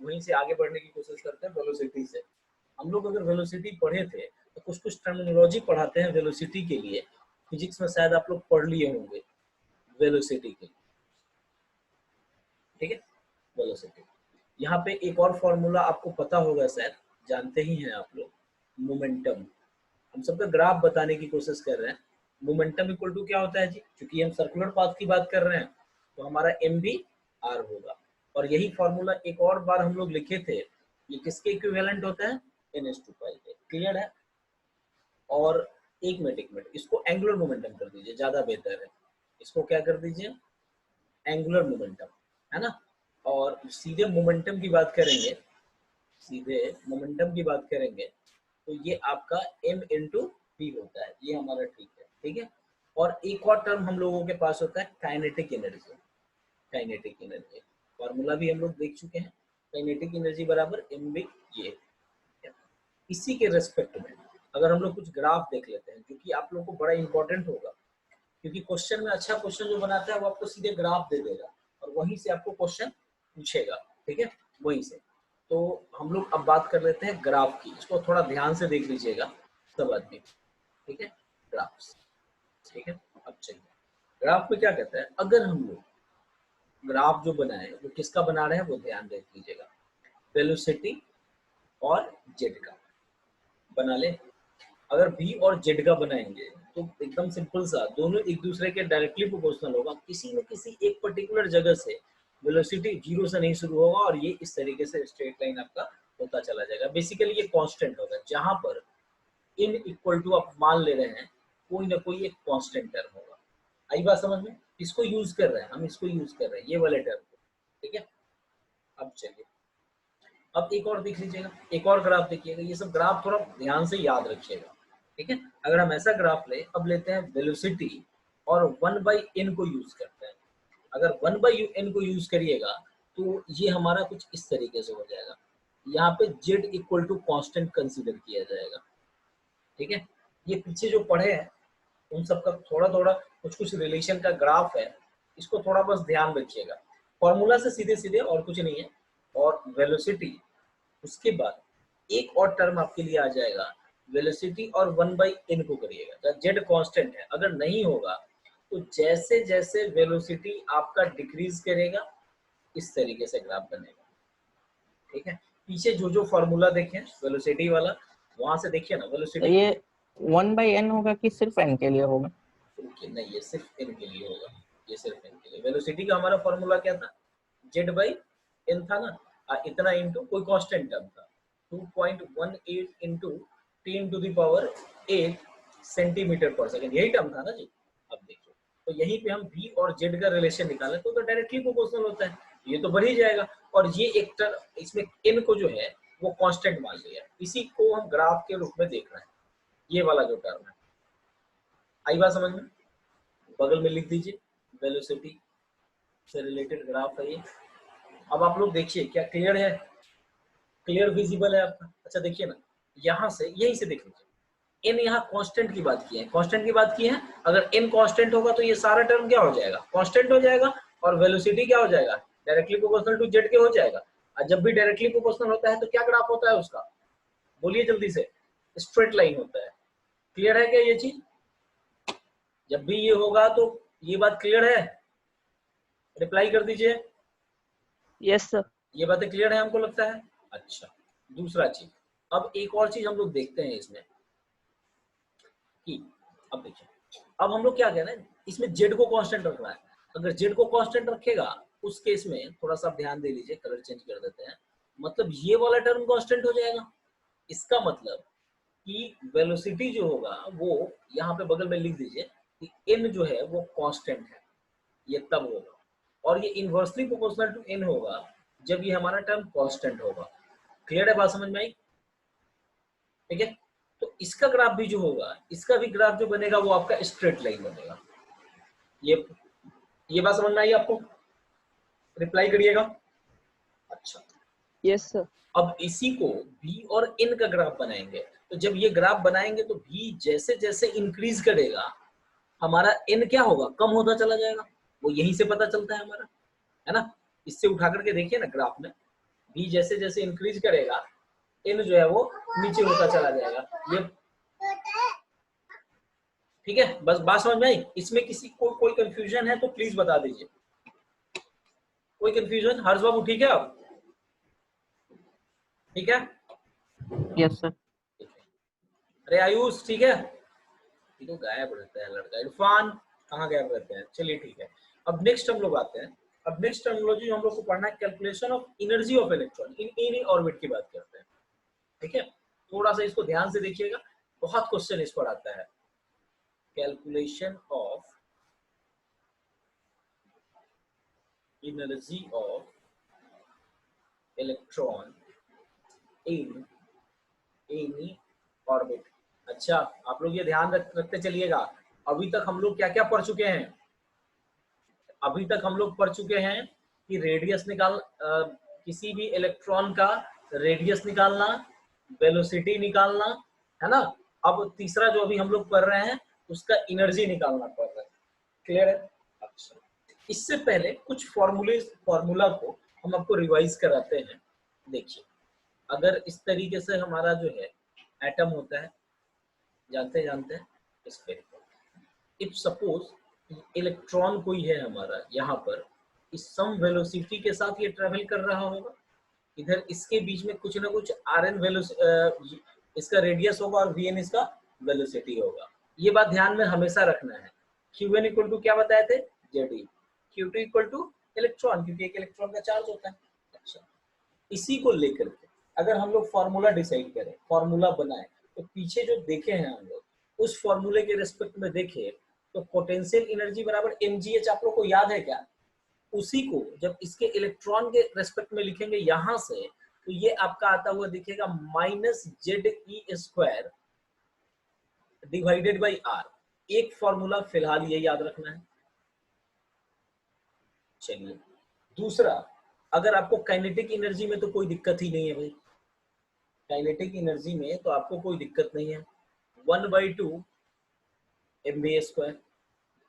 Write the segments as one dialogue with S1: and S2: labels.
S1: वहीं से आगे बढ़ने की कोशिश करते हैं वेलोसिटी से। हम लोग अगर वेलोसिटी पढ़े थे तो कुछ कुछ टर्मिनोलॉजी पढ़ाते हैं वेलोसिटी के लिए, फिजिक्स में शायद आप लोग पढ़ लिए होंगे वेलोसिटी के लिए, ठीक है। वेलोसिटी, यहाँ पे एक और फॉर्मूला आपको पता होगा, शायद जानते ही हैं आप लोग, मोमेंटम। हम सबका ग्राफ बताने की कोशिश कर रहे हैं। मोमेंटम इक्वल टू क्या होता है जी, क्योंकि हम सर्कुलर पाथ की बात कर रहे हैं तो हमारा एम भी आर होगा। और यही फॉर्मूला एक और बार हम लोग लिखे थे, ये किसके इक्विवेलेंट होता है, n/2π के। क्लियर है। और एक मिनट इसको एंगुलर मोमेंटम कर दीजिए, ज्यादा बेहतर है। इसको क्या कर दीजिए, एंगुलर मोमेंटम, है ना। और सीधे मोमेंटम की बात करेंगे, सीधे मोमेंटम की बात करेंगे तो ये आपका m इंटू पी होता है, ये हमारा ठीक है, ठीक है। और एक और टर्म हम लोगों के पास होता है kinetic energy. Kinetic energy formula भी हम लोग देख चुके हैं, काइनेटिक एनर्जी बराबर एम बी ये। इसी के रेस्पेक्ट में अगर हम लोग कुछ ग्राफ देख लेते हैं, जो कि आप लोग को बड़ा इंपॉर्टेंट होगा, क्योंकि क्वेश्चन में अच्छा क्वेश्चन जो बनाता है वो आपको सीधे ग्राफ दे देगा और वहीं से आपको क्वेश्चन पूछेगा, ठीक है, वहीं से। तो हम लोग अब बात कर लेते हैं ग्राफ की, इसको थोड़ा ध्यान से देख लीजिएगा सब आदमी, ठीक है। ग्राफ्स, ठीक है। अब चलिए ग्राफ में क्या कहता है, अगर हम लोग ग्राफ जो बनाए वो किसका बना रहे हैं वो ध्यान देख लीजिएगा, वेलोसिटी और जेड का बना ले। अगर v और z का बनाएंगे तो एकदम सिंपल सा, दोनों एक दूसरे के डायरेक्टली प्रोपोर्शनल होगा। किसी न किसी एक पर्टिकुलर जगह से वेलोसिटी जीरो से नहीं शुरू होगा और ये इस तरीके से स्ट्रेट लाइन आपका होता चला जाएगा। बेसिकली ये कांस्टेंट होगा, जहां पर इन इक्वल टू आप मान ले रहे हैं कोई ना कोई एक कांस्टेंट टर्म होगा। आई बात समझ में, इसको यूज कर रहे हैं हम, इसको यूज कर रहे हैं ये वाले टर्म को, ठीक है। अब चलिए अब एक और देख लीजिएगा, एक और ग्राफ देखिएगा। ये सब ग्राफ थोड़ा ध्यान से याद रखिएगा, ठीक है। अगर हम ऐसा ग्राफ ले, अब लेते हैं वेलोसिटी और 1/n को यूज करते हैं। अगर 1/n को यूज करिएगा तो ये हमारा कुछ इस तरीके से हो जाएगा। यहाँ पे z equal to constant consider किया जाएगा, ठीक है। ये पीछे जो पढ़े हैं उन सबका थोड़ा थोड़ा कुछ कुछ रिलेशन का ग्राफ है, इसको थोड़ा बस ध्यान रखिएगा। फॉर्मूला से सीधे सीधे और कुछ नहीं है। और वेलोसिटी, उसके बाद एक और टर्म आपके लिए आ जाएगा वेलोसिटी और 1/n को करिएगा, जेड कांस्टेंट है। अगर नहीं होगा तो जैसे जैसे वेलोसिटी आपका डिक्रीज करेगा इस तरीके से ग्राफ बनेगा, ठीक है। पीछे जो जो फॉर्मूला देखें वेलोसिटी वाला, वहां से देखिए ना वेलोसिटी।
S2: तो ये 1/n होगा कि सिर्फ n के लिए होगा?
S1: नहीं, ये सिर्फ n के लिए होगा, ये सिर्फ n के लिए। वेलोसिटी का हमारा फॉर्मूला क्या था, z/n था ना, इतना इंटू कोई कांस्टेंट टर्म था, 2.18 इंटू 10⁸ सेंटीमीटर पर सेकंड, यही टर्म था ना जी। अब देखिए तो यहीं पे हम v और z का रिलेशन निकालें तो डायरेक्टली प्रोपोर्शनल होता है, ये तो बढ़ ही जाएगा। और ये एक टर्म, इसमें n को जो है वो कांस्टेंट मान लिया, इसी को हम ग्राफ के रूप में देख रहे हैं, ये वाला जो टर्म है। आई बात समझ में, बगल में लिख दीजिए वेलोसिटी से रिलेटेड ग्राफ है ये। अब आप लोग देखिए क्या क्लियर है, क्लियर विजिबल है आपका। अच्छा देखिए ना, यहाँ से यहीं से देख लीजिए, n यहाँ कांस्टेंट की बात की है, कांस्टेंट की बात की है। अगर n कांस्टेंट होगा तो ये सारा टर्म क्या हो जाएगा, कांस्टेंट हो जाएगा। और वेलोसिटी क्या हो जाएगा, डायरेक्टली प्रोपोर्शनल टू जेड के हो जाएगा। और जब भी डायरेक्टली प्रोपोर्शनल होता है तो क्या ग्राफ होता है उसका, बोलिए जल्दी से, स्ट्रेट लाइन होता है। क्लियर है क्या ये चीज, जब भी ये होगा तो ये बात क्लियर है, रिप्लाई कर दीजिए।
S2: Yes sir.
S1: ये बातें क्लियर है हमको लगता है। अच्छा, दूसरा चीज, अब एक और चीज हम लोग देखते हैं इसमें कि, अब देखिए अब हम लोग क्या कह रहे हैं, इसमें जेड को कांस्टेंट रखना है। अगर जेड को कांस्टेंट रखेगा उस केस में थोड़ा सा ध्यान दे लीजिए, कलर चेंज कर देते हैं, मतलब ये वाला टर्म कांस्टेंट हो जाएगा। इसका मतलब कि वेलोसिटी जो होगा वो यहाँ पे बगल में लिख दीजिए कि n जो है वो कांस्टेंट है, ये तब होगा। और ये इनवर्सली प्रोपोर्शनल टू n होगा जब ये हमारा टर्म कांस्टेंट होगा। क्लियर है, बात समझ में आई, ठीक है। तो इसका ग्राफ भी जो होगा, इसका भी ग्राफ जो बनेगा वो आपका स्ट्रेट लाइन बनेगा। ये बात समझ में आई आपको, रिप्लाई करिएगा। अच्छा
S2: यस सर।
S1: अब इसी को v और n का ग्राफ बनाएंगे, तो जब ये ग्राफ बनाएंगे तो v जैसे जैसे इंक्रीज करेगा हमारा n क्या होगा, कम होता चला जाएगा। वो यहीं से पता चलता है हमारा, है ना। इससे उठा करके देखिए ना ग्राफ में, v जैसे जैसे इंक्रीज करेगा n जो है वो नीचे होता चला जाएगा। ये ठीक है, बस बात समझ में आई? इसमें किसी को कोई कंफ्यूजन है तो प्लीज बता दीजिए। कोई कंफ्यूजन? हर्ष बाबू ठीक है आप? ठीक है?
S2: Yes sir.
S1: अरे आयुष ठीक है? ये तो गायब रहता है लड़का। इरफान कहाँ गायब रहते हैं? चलिए ठीक है। अब नेक्स्ट हम लोग आते हैं। अब नेक्स्ट टर्मिनोलॉजी हम लोग को पढ़ना है calculation of energy of electron in any orbit की बात करते हैं। ठीक है, थोड़ा सा इसको ध्यान से देखिएगा, बहुत क्वेश्चन इस पर आता है। Calculation of energy of electron in any orbit. अच्छा, आप लोग ये ध्यान रखते चलिएगा। अभी तक हम लोग क्या क्या पढ़ चुके हैं? अभी तक हम लोग पढ़ चुके हैं कि रेडियस किसी भी इलेक्ट्रॉन का रेडियस निकालना, वेलोसिटी निकालना, है ना। अब तीसरा जो अभी हम लोग पढ़ रहे हैं उसका एनर्जी निकालना पड़ रहा है। क्लियर है? अच्छा, इससे पहले कुछ फॉर्मूला को हम आपको रिवाइज कराते हैं। देखिए, अगर इस तरीके से हमारा जो है एटम होता है, जानते हैं स्फेरिकल। इफ सपोज इलेक्ट्रॉन कोई है हमारा यहाँ पर, इस सम वेलोसिटी के साथ ये ट्रेवल कर रहा होगा। इधर इसके बीच में कुछ ना कुछ इसका रेडियस होगा और वीएन इसका वेलोसिटी होगा। ये बात ध्यान में हमेशा रखना है। क्यूएन इक्वल टू क्या बताए थे? जेडी। क्यू2 इक्वल टू इलेक्ट्रॉन, क्योंकि एक इलेक्ट्रॉन का चार्ज होता है। अच्छा, इसी को लेकर के अगर हम लोग फॉर्मूला डिसाइड करें, फॉर्मूला बनाए, तो पीछे जो देखे हैं हम लोग उस फॉर्मूले के रिस्पेक्ट में देखें तो पोटेंशियल एनर्जी बराबर mgh आप लोग को याद है क्या? उसी को जब इसके इलेक्ट्रॉन के रेस्पेक्ट में लिखेंगे यहां से, तो ये आपका आता हुआ दिखेगा -ZE² डिवाइडेड बाई आर। एक फॉर्मूला फिलहाल ये याद रखना है। चलिए, दूसरा, अगर आपको काइनेटिक एनर्जी में तो कोई दिक्कत ही नहीं है भाई। काइनेटिक एनर्जी में तो आपको कोई दिक्कत नहीं है। 1/2 mv²,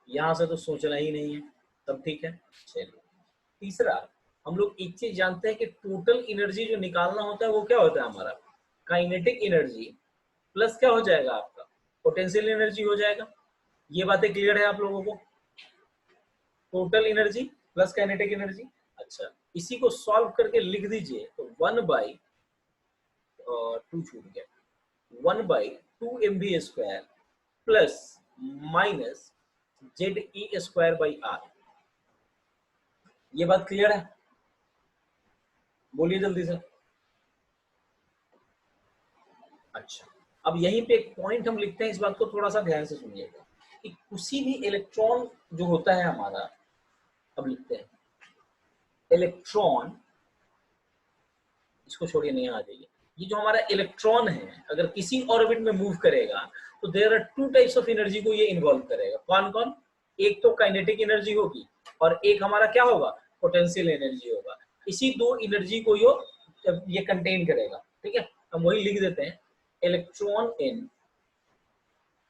S1: यहां से तो सोचना ही नहीं है, तब ठीक है। चलिए, तीसरा, हम लोग एक चीज जानते हैं कि टोटल एनर्जी जो निकालना होता है वो क्या होता है हमारा? काइनेटिक एनर्जी प्लस क्या हो जाएगा आपका? पोटेंशियल एनर्जी हो जाएगा। ये बातें क्लियर है आप लोगों को? Total energy plus kinetic energy. अच्छा, इसी को सॉल्व करके लिख दीजिए तो 1/2 छूट गया, 1/2 mv² प्लस माइनस ZE²/r। ये बात क्लियर है? बोलिए जल्दी से। अच्छा, अब यहीं पे एक पॉइंट हम लिखते हैं, इस बात को थोड़ा सा ध्यान से सुनिएगा कि किसी भी इलेक्ट्रॉन जो होता है हमारा, अब लिखते हैं इलेक्ट्रॉन, इसको छोड़िए, नहीं आ जाइए। ये जो हमारा इलेक्ट्रॉन है अगर किसी ऑर्बिट में मूव करेगा तो there are 2 types of energy को ये इन्वॉल्व करेगा। कौन कौन? एक तो काइनेटिक एनर्जी होगी और एक हमारा क्या होगा? पोटेंशियल एनर्जी होगा। इसी दो एनर्जी को ये कंटेन करेगा। ठीक है, हम वही लिख देते हैं, electron in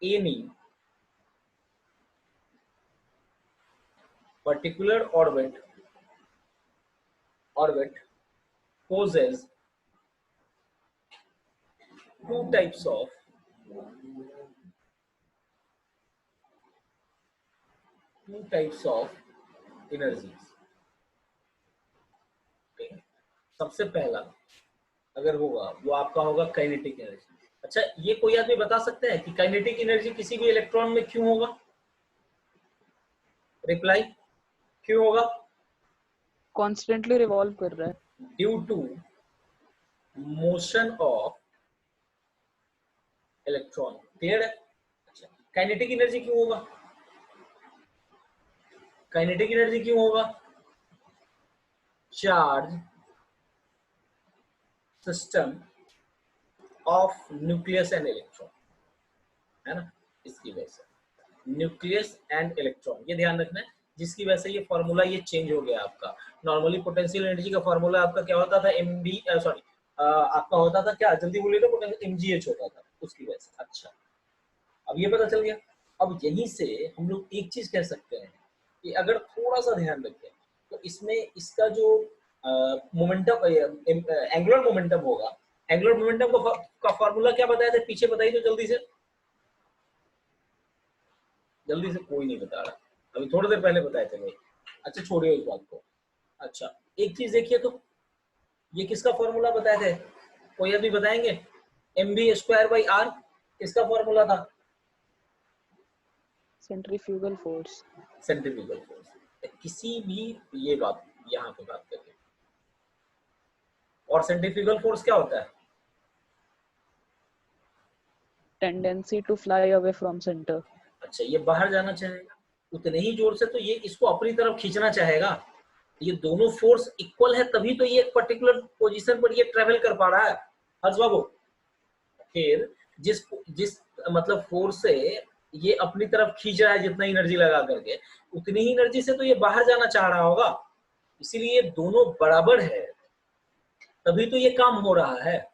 S1: any particular orbit possess two types of energies। सबसे पहला अगर होगा वो आपका होगा काइनेटिक एनर्जी। अच्छा, ये कोई आदमी बता सकते हैं कि काइनेटिक एनर्जी किसी भी इलेक्ट्रॉन में क्यों होगा? रिप्लाई, क्यों होगा?
S2: कॉन्स्टेंटली रिवॉल्व कर रहा है।
S1: Due to motion of electron. Clear है? अच्छा, काइनेटिक एनर्जी क्यों होगा? काइनेटिक एनर्जी क्यों होगा? Charge system of nucleus and electron, है ना, इसकी वजह से। न्यूक्लियस एंड इलेक्ट्रॉन, ये ध्यान रखना है, जिसकी वजह से ये फॉर्मूला ये चेंज हो गया आपका। नॉर्मली पोटेंशियल एनर्जी का फॉर्मूला आपका क्या होता था? आपका होता था क्या? जल्दी बोलिए तो, mgh होता था, उसकी वजह से। अच्छा, अब ये पता चल गया। अब यहीं से हम लोग एक चीज कह सकते हैं कि अगर थोड़ा सा ध्यान रखें तो इसमें इसका जो मोमेंटम एंगुलर मोमेंटम होगा। एंगुलर मोमेंटम का फॉर्मूला क्या बताया था पीछे, बताइए तो जल्दी से, जल्दी से, कोई नहीं बता रहा, अभी थोड़ी देर पहले बताए थे भाई। अच्छा छोड़िए इस बात को। अच्छा एक चीज देखिए तो, ये किसका फॉर्मूला बताए थे, कोई अभी बताएंगे? mv²/r किसका फॉर्मूला था?
S2: Centrifugal force.
S1: Centrifugal force. किसी भी, ये बात यहाँ पे बात करिए। और सेंट्रीफ्यूगल फोर्स क्या होता है?
S2: Tendency to fly away from centre.
S1: अच्छा ये बाहर जाना चाहेगा उतने ही जोर से, तो ये इसको अपनी तरफ खींचना चाहेगा। ये दोनों फोर्स इक्वल है तभी तो ये एक पर्टिकुलर पोजीशन पर ये ट्रेवल कर पा रहा है हर्ष बाबू। फिर जिस जिस मतलब फोर्स से ये अपनी तरफ खींच रहा है जितना एनर्जी लगा करके, उतनी ही एनर्जी से तो ये बाहर जाना चाह रहा होगा। इसीलिए ये दोनों बराबर है तभी तो ये काम हो रहा है।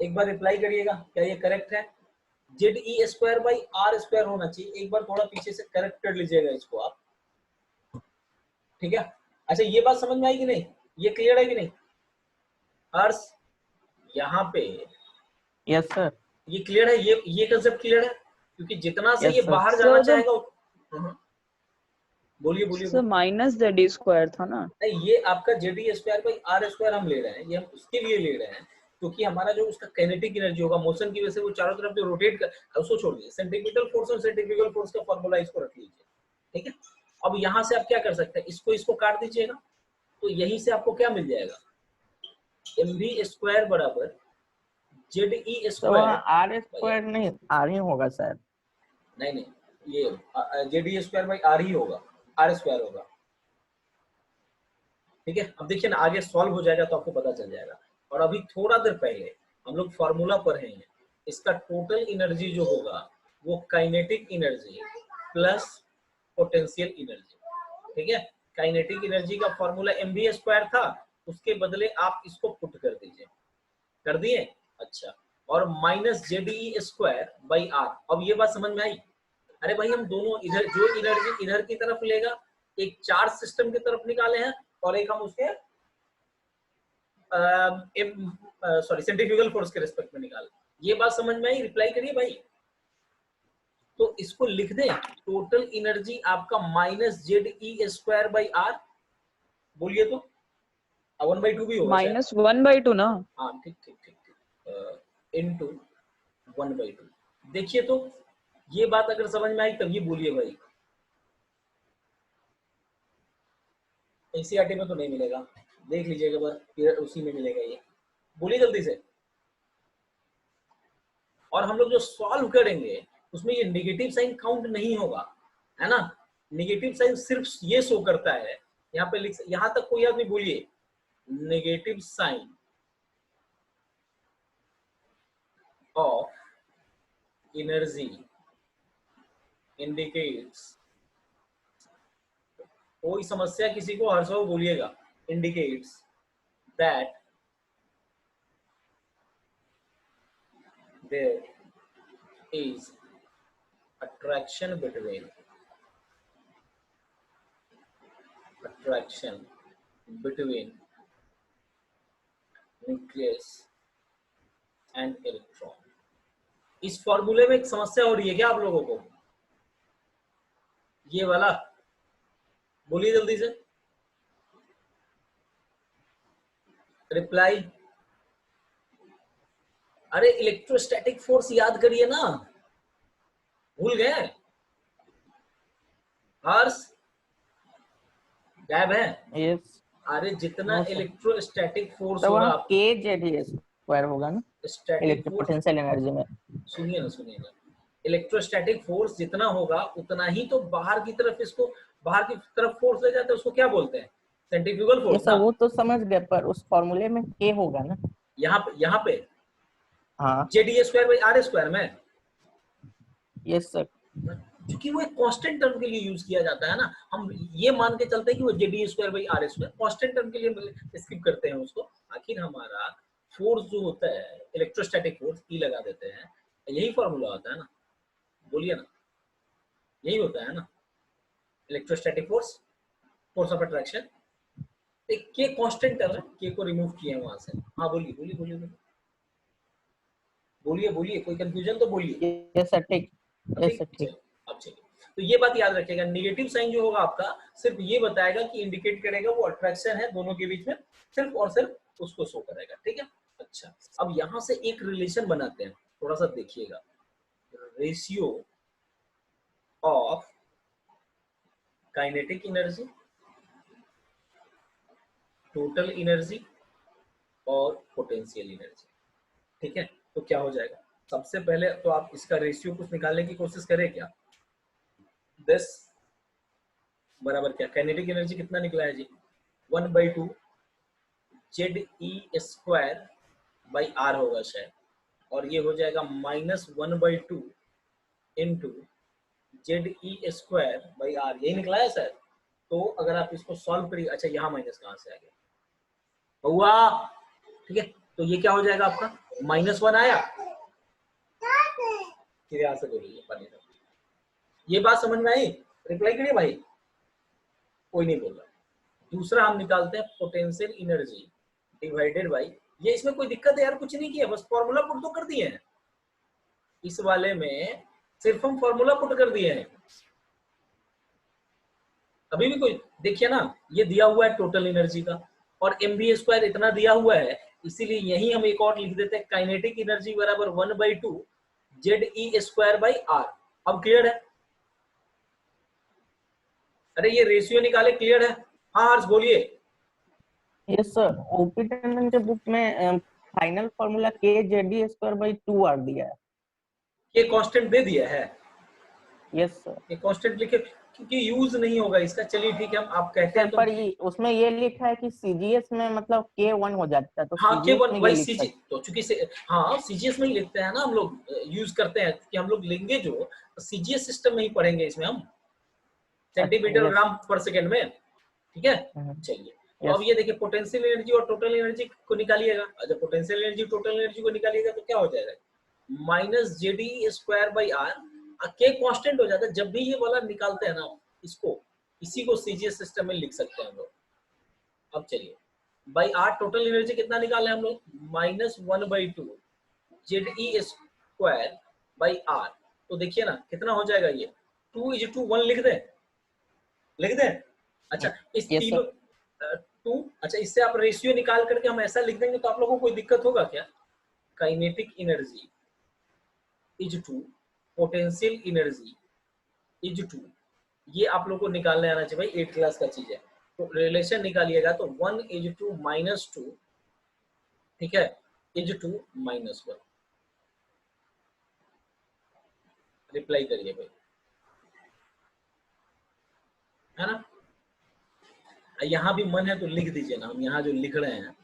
S1: एक बार रिप्लाई करिएगा क्या ये करेक्ट है? ZE²/r² होना चाहिए। एक बार थोड़ा पीछे से करेक्ट कर लीजिएगा इसको आप, ठीक है? अच्छा ये बात समझ में आई कि नहीं, ये क्लियर है कि नहीं हर्ष? यहाँ पे
S3: यस सर।
S1: ये क्लियर है, ये कंसेप्ट क्लियर है, क्योंकि जितना से
S3: Yes,
S1: ये
S3: sir.
S1: बाहर जाना
S2: Sir,
S1: चाहेगा। बोलिए बोलिए
S2: सर माइनस ZD² था ना।
S1: नहीं, ये आपका ZE²/r² हम ले रहे हैं, ये हम उसके लिए ले रहे हैं क्योंकि हमारा जो उसका काइनेटिक एनर्जी होगा मोशन की वजह से वो चारों तरफ जो रोटेट कर, उसको छोड़ दीजिए। सेंट्रीपिटल फोर्स और सेंट्रीफ्यूगल फोर्स का फॉर्मूला इसको रख लीजिए, ठीक है? अब यहाँ से आप क्या कर सकते हैं, इसको काट दीजिएगा तो यहीं से आपको क्या मिल जाएगा, mv² बराबर
S3: तो वहाँ
S1: ZE²।
S3: R² नहीं R ही होगा शायद।
S1: नहीं नहीं, ये ZE²/r ही होगा, r² होगा, ठीक है? अब देखिए ना आगे सॉल्व हो जाएगा तो आपको पता चल जाएगा। और अभी थोड़ा देर पहले हम लोग फॉर्मूला पर हैं, इसका टोटल एनर्जी जो होगा वो kinetic energy plus potential energy, ठीक है? काइनेटिक एनर्जी का फॉर्मूला mv² था, उसके बदले आप इसको पुट कर दीजिए, कर दिए? अच्छा, और माइनस ZE²/r। अब ये बात समझ में आई? अरे भाई हम दोनों इधर जो एनर्जी इधर की तरफ लेगा, एक चार्ज सिस्टम की तरफ निकाले हैं और एक हम उसके सेंट्रीफ्यूगल फोर्स के रिस्पेक्ट में निकाले। ये बात समझ में आई? रिप्लाई करिए भाई। तो इसको लिख दें, टोटल एनर्जी आपका माइनस ZE²/r, बोलिए तो 1/2 भी होगा शायद।
S2: -1/2 ना।
S1: हाँ ठीक ठीक ठीक ठीक, इनटू 1/2। देखिए तो ये बात अगर समझ में आई तब ये बोलिए भाई। एनसीईआरटी में तो नहीं मिलेगा, देख लीजिएगा बस, फिर उसी में मिलेगा ये, बोलिए जल्दी से। और हम लोग जो सॉल्व करेंगे उसमें ये नेगेटिव साइन काउंट नहीं होगा, है ना? नेगेटिव साइन सिर्फ ये शो करता है, यहाँ पे लिख, यहाँ तक कोई आदमी बोलिए, negative sign of energy indicates, कोई समस्या किसी को हर्ष हो बोलिएगा, indicates that there is attraction between nucleus and electron। इस फॉर्मूले में एक समस्या हो रही है क्या आप लोगों को, ये वाला? बोलिए जल्दी से, रिप्लाई। अरे इलेक्ट्रोस्टैटिक फोर्स याद करिए ना, भूल गए हर्ष? गायब है?
S3: यस।
S1: अरे जितना
S3: No, sir.
S1: इलेक्ट्रोस्टैटिक फोर्स
S3: तो
S1: हो रहा,
S3: वहाँ KZE² होगा ना
S1: static
S3: electric
S1: force.
S3: Potential energy में।
S1: सुनिए ना, सुनिए ना, इलेक्ट्रोस्टैटिक फोर्स जितना होगा उतना ही तो बाहर की तरफ, इसको बाहर की तरफ फोर्स ले जाते हैं, उसको क्या बोलते हैं? सेंट्रीफ्यूगल
S3: ये
S1: फोर्स
S3: सर
S1: ना।
S3: वो तो समझ गए पर उस फॉर्मूले में K होगा ना।
S1: यहाँ पे
S3: हाँ
S1: ZE²/r² में,
S3: यस सर।
S1: क्योंकि वो एक कांस्टेंट टर्म के लिए यूज किया जाता है ना, हम ये मान के चलते हैं कि वो ZE²/r² कांस्टेंट टर्म के लिए स्किप करते हैं उसको। आखिर हमारा फोर्स जो होता है इलेक्ट्रोस्टैटिक फोर्स, E लगा देते हैं, यही फॉर्मूला होता है ना, बोलिए ना, यही होता है ना electrostatic force, force of attraction. एक के कांस्टेंट है, के को रिमूव किए वहां से। हाँ बोलिए बोलिए बोलिए बोलिए बोलिए बोलिए, कोई कंफ्यूजन तो बोलिए।
S3: यस सर ठीक। यस
S1: ठीक
S3: सर ठीक।
S1: चलिए, अब चलिए, तो ये बात याद रखिएगा, नेगेटिव साइन जो होगा आपका सिर्फ ये बताएगा कि इंडिकेट करेगा वो अट्रैक्शन है दोनों के बीच में, सिर्फ और सिर्फ उसको शो करेगा। ठीक है, अच्छा अब यहां से एक रिलेशन बनाते हैं, थोड़ा सा देखिएगा, ratio of kinetic energy, total energy और पोटेंशियल एनर्जी। ठीक है, तो क्या हो जाएगा, सबसे पहले तो आप इसका रेशियो कुछ निकालने की कोशिश करें क्या, 10 बराबर क्या, काइनेटिक एनर्जी कितना निकला है जी, 1/2 ZE² बाई आर होगा शायद, और ये हो जाएगा -1/2 इंटू ZE² बाई आर, यही निकला है सर। तो अगर आप इसको सॉल्व करिए, अच्छा यहाँ माइनस कहाँ से आ गया हुआ, ठीक है, तो ये क्या हो जाएगा आपका, -1 आया, फिर यहाँ से बोलिए पानी का। ये बात समझ में आई, रिप्लाई करिए भाई, कोई नहीं बोल रहा। दूसरा हम निकालते हैं पोटेंशियल एनर्जी डिवाइडेड बाई, ये इसमें कोई दिक्कत है यार, कुछ नहीं किया, बस फॉर्मूला पुट तो कर दिए हैं, इस वाले में सिर्फ हम फॉर्मूला पुट कर दिए हैं। अभी भी कोई देखिए ना, ये दिया हुआ है टोटल एनर्जी का, और mv² इतना दिया हुआ है, इसीलिए यही हम एक और लिख देते हैं, काइनेटिक एनर्जी बराबर 1/2 ZE² बाई आर। अब क्लियर है, अरे ये रेशियो निकाले, क्लियर है, हाँ हर्ष बोलिए।
S3: यस सर, ओपी टंडन के बुक में फाइनल फॉर्मूला KZD²/2 आर दिया है।
S1: ये कांस्टेंट दे दिया है,
S3: यस सर।
S1: ये कांस्टेंट लिखे, क्योंकि यूज नहीं होगा इसका, चलिए ठीक है, हम आप कहते हैं
S3: सर
S1: तो
S3: पर ये उसमें ये लिखा है कि सीजीएस में मतलब K1 हो जाता है, तो
S1: हाँ
S3: सीजीएस
S1: K1
S3: में ये
S1: वही
S3: लिख
S1: सीजी,
S3: सकते।
S1: तो चूंकि से हाँ सीजीएस में ही लिखते हैं ना हम लोग, यूज करते हैं कि हम लोग लेंगे जो सीजीएस सिस्टम में ही पढ़ेंगे, इसमें हम सेंटीमीटर
S3: यस।
S1: ग्राम पर सेकेंड में। ठीक है, चलिए, तो अब
S3: यस।
S1: ये देखिए पोटेंशियल एनर्जी और टोटल एनर्जी को निकालिएगा, जब पोटेंशियल एनर्जी टोटल एनर्जी को निकालिएगा तो क्या हो जाएगा, -ZE² बाई आर, के कांस्टेंट हो जाता है, जब भी ये वाला निकालते हैं ना इसको, इसी को सीजीएस सिस्टम में लिख सकते हैं हम लोग। अब चलिए, बाई आर टोटल एनर्जी कितना निकाले हम लोग, -1/2 ZE² बाई आर, तो देखिए ना कितना हो जाएगा, ये 2:1 लिख दें, लिख दें। अच्छा इस
S3: Yes,
S1: तीनों 2, अच्छा इससे आप रेशियो निकाल करके हम ऐसा लिख देंगे तो आप लोगों को कोई दिक्कत होगा क्या, kinetic energy is to potential energy is to, ये आप लोगों को निकालने आना चाहिए भाई, 8 क्लास का चीज है, तो रिलेशन निकालिएगा तो 1:2 ठीक है, (2 - 1), रिप्लाई करिए भाई, है ना, यहाँ भी मन है तो लिख दीजिए ना, हम यहाँ जो लिख रहे हैं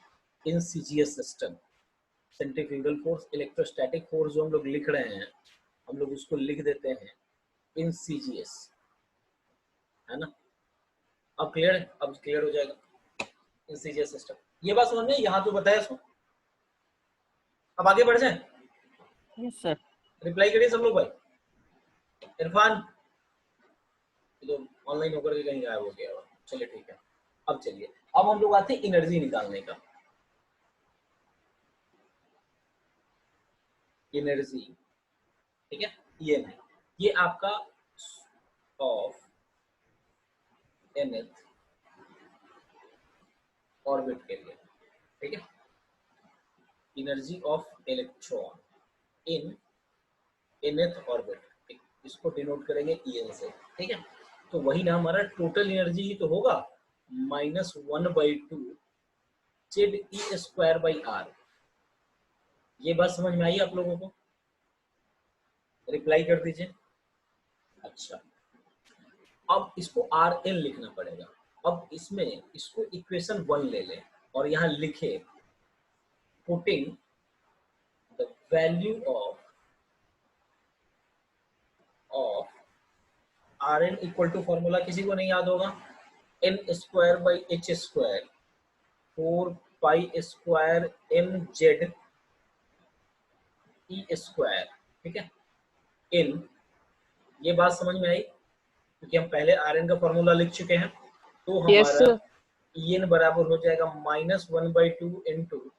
S1: in CGS system, centrifugal force, electrostatic force जो हम लोग लिख रहे हैं, हम लोग उसको लिख देते हैं इन सीजीएस, है ना। अब क्लियर है, अब क्लियर हो जाएगा इन सीजीएस सिस्टम, ये बात समझ में, यहाँ तो बताया इसको। अब आगे बढ़ जाए,
S3: यस सर।
S1: रिप्लाई करिए सब लोग भाई। इरफान तो ऑनलाइन होकर के कहीं गायब हो गया, चलिए ठीक है। अब चलिए, अब हम लोग आते हैं एनर्जी निकालने का, एनर्जी, ठीक है, ये आपका ऑफ nth ऑर्बिट के लिए, ठीक है, energy of electron in nth orbit, इसको डिनोट करेंगे En से, ठीक है, तो वही ना हमारा टोटल एनर्जी ही तो होगा, -1/2 ZE² बाई आर। ये बात समझ में आई आप लोगों को, रिप्लाई कर दीजिए। अच्छा अब इसको Rn लिखना पड़ेगा, अब इसमें इसको इक्वेशन 1 ले लें और यहाँ लिखे putting the value of Rn equal to, formula किसी को नहीं याद होगा, n²/h², 4π² mz E², ठीक है, इन, ये बात समझ में आई, क्योंकि हम पहले Rn का फॉर्मूला लिख चुके हैं, तो
S2: Yes,
S1: हमारा
S2: sir.
S1: En बराबर हो जाएगा -1/2 into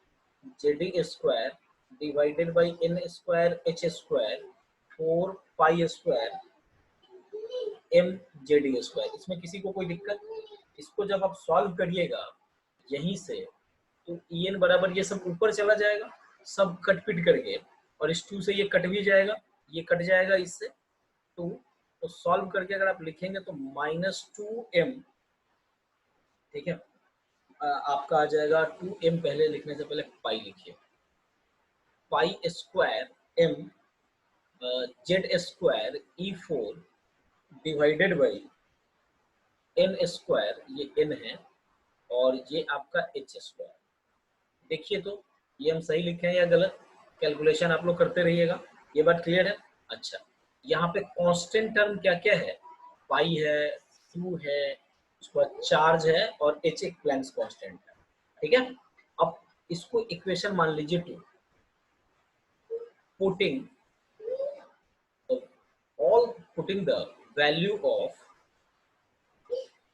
S1: ZD square divided by N square H square 4 pi square M ZD square. इसमें किसी को कोई दिक्कत? इसको जब आप सॉल्व करिएगा यहीं से, तो En बराबर ये सब ऊपर चला जाएगा, सब कट पिट करके, और इस 2 से ये कट भी जाएगा, ये कट जाएगा इससे 2, तो सॉल्व करके अगर आप लिखेंगे तो -2m, ठीक है, आपका आ जाएगा 2m, पहले लिखने से पहले पाई लिखिए, pi square m Z square E4 divided by N square, ये n है, और ये आपका एच स्क्वायर। देखिए तो ये हम सही लिखे हैं या गलत? कैलकुलेशन आप लोग करते रहिएगा। ये बात क्लियर है? अच्छा, यहाँ पे कांस्टेंट टर्म क्या क्या है? पाई है, 2 है, उसके बाद चार्ज है, और एच एक प्लैंक्स कांस्टेंट है, ठीक है। अब इसको इक्वेशन मान लीजिए 2, putting the value of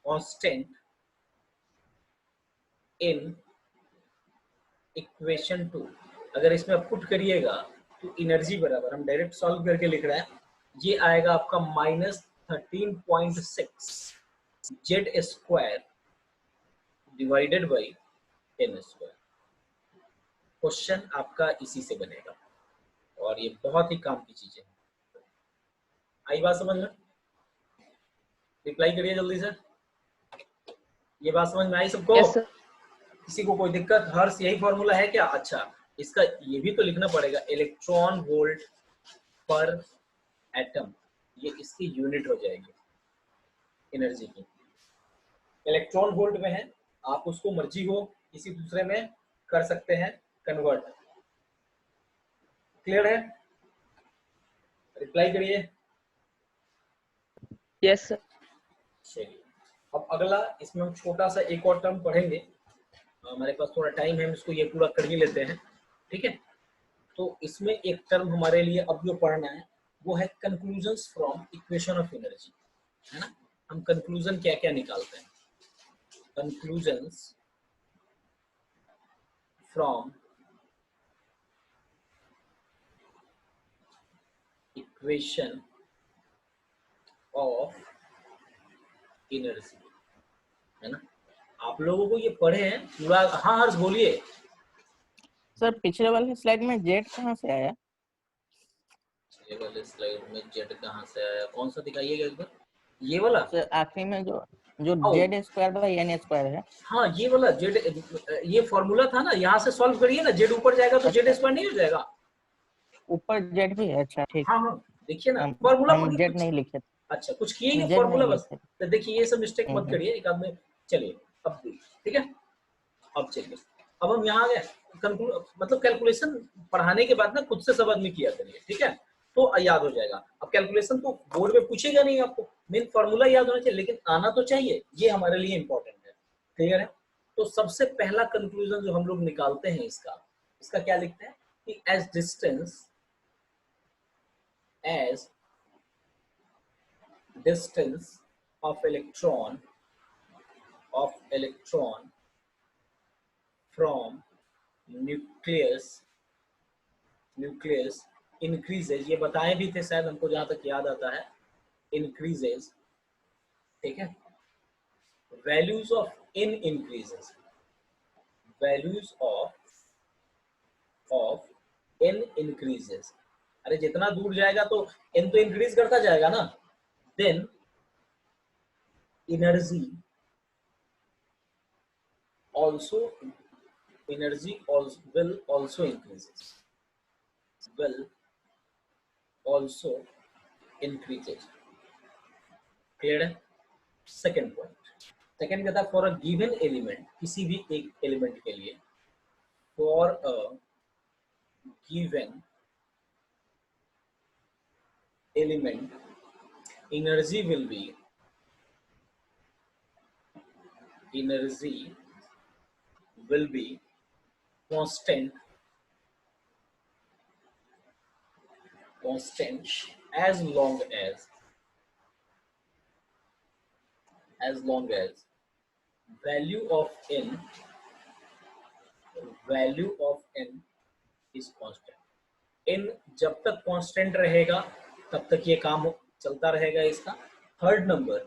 S1: constant in equation 2, अगर इसमें आप पुट करिएगा तो एनर्जी बराबर, हम डायरेक्ट सॉल्व करके लिख रहे हैं, ये आएगा आपका -13.6 Z square divided by N square. Question आपका इसी से बनेगा, और ये बहुत ही काम की चीजें हैं। आई बात समझ में? रिप्लाई करिए जल्दी से। ये बात समझ में आई सबको?
S2: Yes sir.
S1: किसी को कोई दिक्कत? हर्ष यही फॉर्मूला है क्या? अच्छा, इसका ये भी तो लिखना पड़ेगा, इलेक्ट्रॉन वोल्ट पर एटम, ये इसकी यूनिट हो जाएगी एनर्जी की। इलेक्ट्रॉन वोल्ट में है, आप उसको मर्जी हो किसी दूसरे में कर सकते हैं कन्वर्ट। क्लियर है? रिप्लाई करिए।
S2: Yes sir.
S1: चलिए, अब अगला इसमें हम छोटा सा एक और टर्म पढ़ेंगे, हमारे पास थोड़ा टाइम है, हम इसको ये पूरा कर ही लेते हैं, ठीक है। तो इसमें एक टर्म हमारे लिए अब जो पढ़ना है वो है conclusions from equation of energy, है ना। हम कंक्लूजन क्या क्या निकालते हैं? Conclusions from equation of energy, है ना। आप लोगों को ये पढ़े हैं पूरा? हाँ हर्ष बोलिए।
S3: सर पिछले वाले स्लाइड में जेड कहाँ से आया?
S1: ये वाले स्लाइड में जेड कहाँ से आया? कौन सा दिखाइएगा एक बार। ये वाला
S3: सर आखिरी में जो जो
S1: ओ,
S3: Z square by N square है।
S1: हाँ ये वाला जेड, ये फॉर्मूला था ना, यहाँ से सॉल्व करिए ना, जेड ऊपर जाएगा तो जेड स्क्वायर नहीं हो जाएगा?
S3: ऊपर जेड भी है? अच्छा ठीक।
S1: हाँ हाँ, देखिए ना
S3: हम
S1: फॉर्मूला
S3: हम
S1: पढ़िए
S3: जेड
S1: कुछ।
S3: नहीं लिखे थे।
S1: अच्छा, कुछ किए ये
S3: जेड
S1: फॉर्मूला
S3: नहीं
S1: बस,
S3: लिखे थे।
S1: तो देखिए ये सब मिस्टेक मत
S3: हम्म।
S1: करिए एक आध में। चलिए अब ठीक है, अब चलिए, अब हम यहाँ आ गए। मतलब कैलकुलेशन पढ़ाने के बाद ना खुद से सब आदमी किया करिए, ठीक है, तो याद हो जाएगा। अब कैलकुलेशन तो बोर्ड में पूछेगा नहीं आपको, मेन फॉर्मूला याद होना चाहिए, लेकिन आना तो चाहिए, ये हमारे लिए इंपॉर्टेंट है। क्लियर है? तो सबसे पहला कंक्लूजन जो हम लोग निकालते हैं इसका, इसका क्या लिखते हैं कि as distance of electron from nucleus increases, ये बताए भी थे शायद हमको जहां तक याद आता है, increases, ठीक है, values of n increases, values of n increases, अरे जितना दूर जाएगा तो n तो इंक्रीज करता जाएगा ना, then energy will also increases, clear है? सेकंड पॉइंट, सेकंड कहता है फॉर अ गिवन एलिमेंट, किसी भी एक एलिमेंट के लिए, for a given element energy will be constant as long as value of n is constant. n जब तक कांस्टेंट रहेगा तब तक ये काम चलता रहेगा इसका। थर्ड नंबर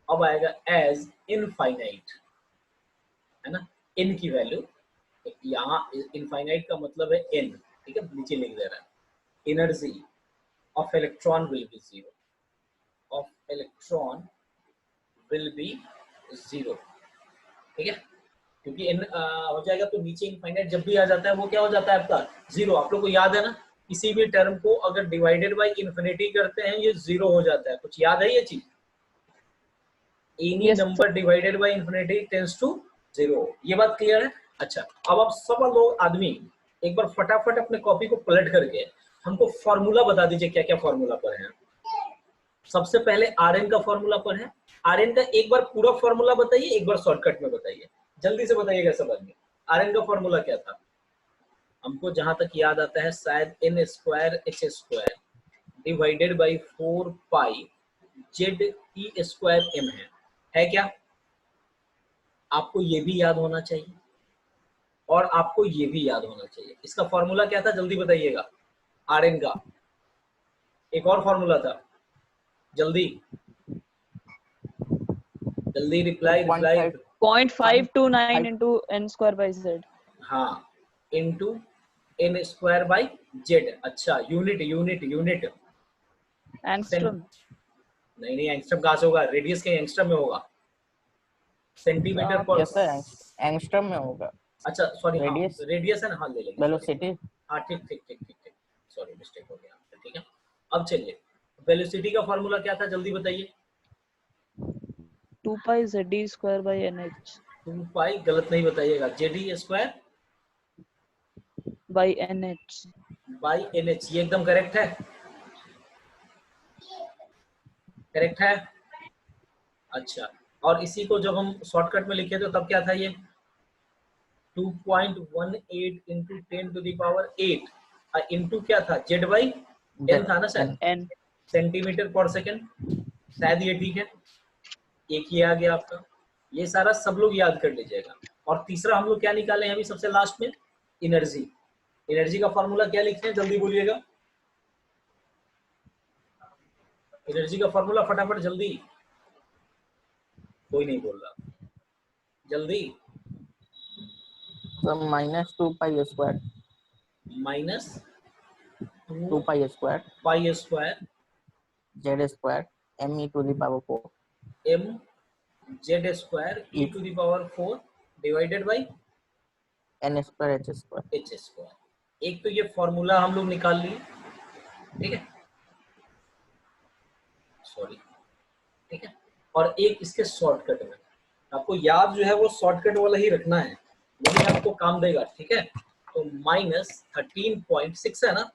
S1: अब आएगा एज इनफाइनाइट, है ना, n की वैल्यू, यहाँ इनफाइनाइट का मतलब है n, ठीक है, नीचे लिख दे रहा है। Energy of electron will be zero, ठीक है, क्योंकि n हो जाएगा तो नीचे इनफाइनाइट जब भी आ जाता है वो क्या हो जाता है आपका जीरो। आप लोग को याद है ना, किसी भी टर्म को अगर डिवाइडेड बाय इन्फिनिटी करते हैं ये जीरो हो जाता है। कुछ याद है ये चीज? Any number divided by infinity tends to zero. ये बात क्लियर है? अच्छा, अब आप सब लोग आदमी एक बार फटाफट अपने कॉपी को पलट करके हमको फॉर्मूला बता दीजिए क्या क्या फॉर्मूला पर है। सबसे पहले आरएन का फॉर्मूला पर है। आरएन का एक बार पूरा फॉर्मूला बताइए, एक बार शॉर्टकट में बताइए, जल्दी से बताइएगा सब आदमी। आरएन का फॉर्मूला क्या था? हमको जहां तक याद आता है शायद n square h square divided by 4 pi Z E square m है क्या? आपको ये भी याद होना चाहिए और आपको ये भी याद होना चाहिए। इसका फॉर्मूला क्या था जल्दी बताइएगा। आरएन का एक और फॉर्मूला था, जल्दी जल्दी reply.
S2: 0.529 into n square by z।
S1: हाँ, into n square by Z. अच्छा, यूनिट
S2: एंगस्ट्रॉम।
S1: नहीं, एंगस्ट्रॉम कहाँ से होगा? रेडियस के एंगस्ट्रॉम में होगा। सेंटीमीटर पर
S3: एंगस्ट्रॉम में होगा।
S1: अच्छा सॉरी,
S3: रेडियस
S1: है ना, हाँ ले लेंगे।
S3: वेलोसिटी,
S1: हाँ ठीक, सॉरी मिस्टेक हो गया, ठीक है। अब चलिए, वेलोसिटी का फॉर्मूला क्या था जल्दी बताइए।
S2: 2 pi z square by nh।
S1: 2 पाई गलत नहीं बताइएगा, JD square
S2: by nh।
S1: By NH, ये एकदम करेक्ट है, करेक्ट है। अच्छा, और इसी को जब हम शॉर्टकट में लिखे थे तब क्या था ये? 2.18 into 10 to the power 8 into क्या था? जेड बाई एन था ना sir,
S2: n।
S1: Centimetre per second, शायद ये ठीक है। एक ही आ गया आपका, ये सारा सब लोग याद कर लीजिएगा। और तीसरा हम लोग क्या निकाले हैं अभी सबसे लास्ट में? एनर्जी का फॉर्मूला क्या लिखते हैं जल्दी बोलिएगा। एनर्जी का फॉर्मूला फटाफट जल्दी, कोई नहीं बोल रहा, जल्दी।
S3: Minus 2 pi square,
S1: minus
S3: 2 pi
S1: square
S3: Z square m e to the power 4,
S1: m Z square e to the power 4 divided by
S3: n square h square.
S1: h square. एक तो ये फॉर्मूला हम लोग निकाल लिए, ठीक है, सॉरी, ठीक है। और एक इसके शॉर्टकट में आपको याद जो है वो शॉर्टकट वाला ही रखना है, वही आपको काम देगा, ठीक है। तो -13.6 है ना,